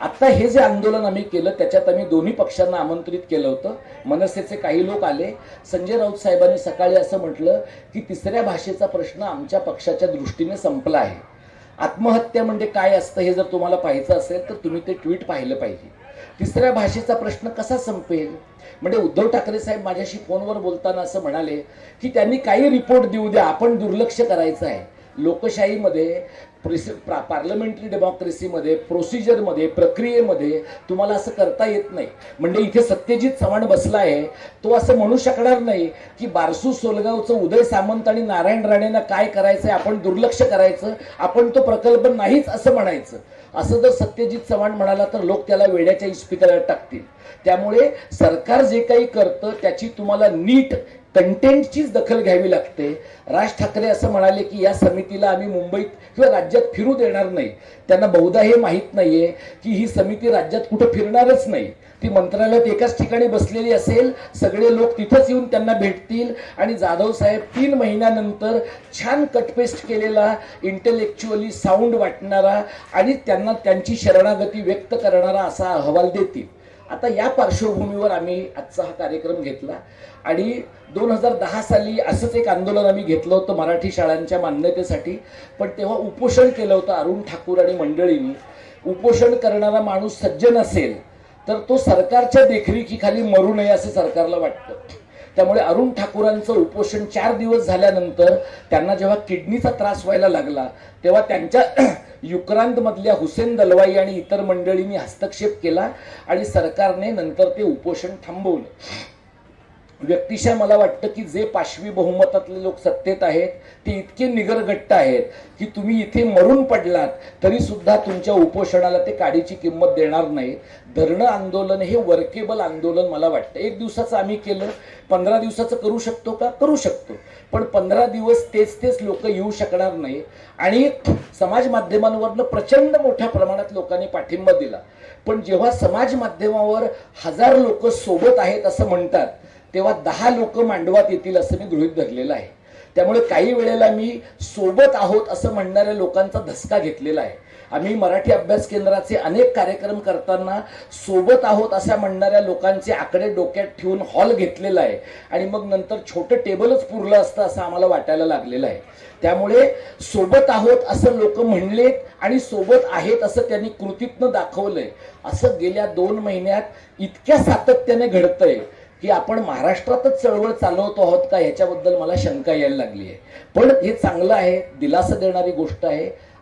आता हे जे आंदोलन आम्ही केलं त्याच्यात आम्ही दोन्ही पक्षांना आमंत्रित केलं होतं. मनसेचे काही लोक आले. संजय राऊत साहेबांनी सकाळी असं म्हटलं की तिसऱ्या भाषेचा प्रश्न आमच्या पक्षाच्या दृष्टीने संपला आहे. आत्महत्या म्हणजे काय असतं हे जर तुम्हाला पाहायचं असेल तर तुम्ही ते ट्विट पाहिलं पाहिजे. तिसऱ्या भाषेचा प्रश्न कसा संपेल? म्हणजे उद्धव ठाकरे साहेब माझ्याशी फोनवर बोलताना असं म्हणाले की त्यांनी काही रिपोर्ट देऊ द्या, आपण दुर्लक्ष करायचं आहे. लोकशाहीमध्ये, पार्लमेंटरी डेमोक्रेसीमध्ये, प्रोसिजरमध्ये, प्रक्रियेमध्ये तुम्हाला असं करता येत नाही. म्हणजे इथे सत्यजित चव्हाण बसला आहे, तो असं म्हणू शकणार नाही की बारसू सोलगावचं उदय सामंत आणि नारायण राणेंना काय करायचंय आपण दुर्लक्ष करायचं, आपण तो प्रकल्प नाहीच असं म्हणायचं. असं जर सत्यजित चव्हाण म्हणाला तर लोक त्याला वेड्याच्या इस्पितळात टाकतील. त्यामुळे सरकार जे काही करतं त्याची तुम्हाला नीट कंटेंटचीच दखल घ्यावी लागते. राज ठाकरे असं म्हणाले की या समितीला आम्ही मुंबईत किंवा राज्यात फिरू देणार नाही. त्यांना बहुधा हे माहीत नाहीये की ही समिती राज्यात कुठे फिरणारच नाही. ती मंत्रालयात एकाच ठिकाणी बसलेली असेल, सगळे लोक तिथंच येऊन त्यांना भेटतील आणि जाधव साहेब 3 महिन्यानंतर छान कटपेस्ट केलेला, इंटेलेक्च्युअली साऊंड वाटणारा आणि त्यांना त्यांची शरणागती व्यक्त करणारा असा अहवाल देतील. आता या पार्श्वभूमीवर आम्ही आजचा हा कार्यक्रम घेतला आणि 2010 साली असंच एक आंदोलन आम्ही घेतलं होतं मराठी शाळांच्या मान्यतेसाठी. पण तेव्हा उपोषण केलं होतं अरुण ठाकूर आणि मंडळींनी. उपोषण करणारा माणूस सज्जन असेल तर तो सरकारच्या देखरेखीखाली मरू नये असं सरकारला वाटतं. त्यामुळे अरुण ठाकूरांचं उपोषण 4 दिवस झाल्यानंतर त्यांना जेव्हा किडनीचा त्रास व्हायला लागला तेव्हा त्यांच्या युक्रांत मधल्या हुसेन दलवाई आणि इतर मंडळींनी हस्तक्षेप केला आणि सरकारने नंतर ते उपोषण थांबवलं. व्यक्तिशः मला वाटतं की जे पाशवी बहुमतातले लोक सत्तेत आहेत ते इतके निगरगट्ट आहेत की तुम्ही इथे मरून पडलात तरी सुद्धा तुमच्या उपोषणाला ते काडीची किंमत देणार नाही. धरणं आंदोलन हे वर्केबल आंदोलन मला वाटतं. 1 दिवसाचं आम्ही केलं, 15 दिवसाचं करू शकतो का? करू शकतो. पण 15 दिवस तेच लोक येऊ शकणार नाही. आणि समाज माध्यमांवरनं प्रचंड मोठ्या प्रमाणात लोकांनी पाठिंबा दिला. पण जेव्हा समाज माध्यमावर 1000 लोक सोबत आहेत असं म्हणतात तेव्हा 10 लोक मांडवात येतील असं मी गृहीत धरलेलं आहे. त्यामुळे काही वेळेला मी सोबत आहोत असं म्हणणाऱ्या लोकांचा धसका घेतलेला आहे. आम्ही मराठी अभ्यास केंद्राचे अनेक कार्यक्रम करताना सोबत आहोत अशा म्हणणाऱ्या लोकांचे आकडे डोक्यात ठेवून हॉल घेतलेला आहे आणि मग नंतर छोटं टेबलच पुरलं असतं असं आम्हाला वाटायला लागलेलं आहे. त्यामुळे सोबत आहोत असं लोक म्हणलेत आणि सोबत आहेत असं त्यांनी कृतीतनं दाखवलंय. असं गेल्या 2 महिन्यात इतक्या सातत्याने घडतंय की आपण महाराष्ट्रातच चळवळ चालवतो आहोत का ह्याच्याबद्दल मला शंका यायला लागली आहे. पण हे चांगलं आहे, दिलासा देणारी गोष्ट आहे.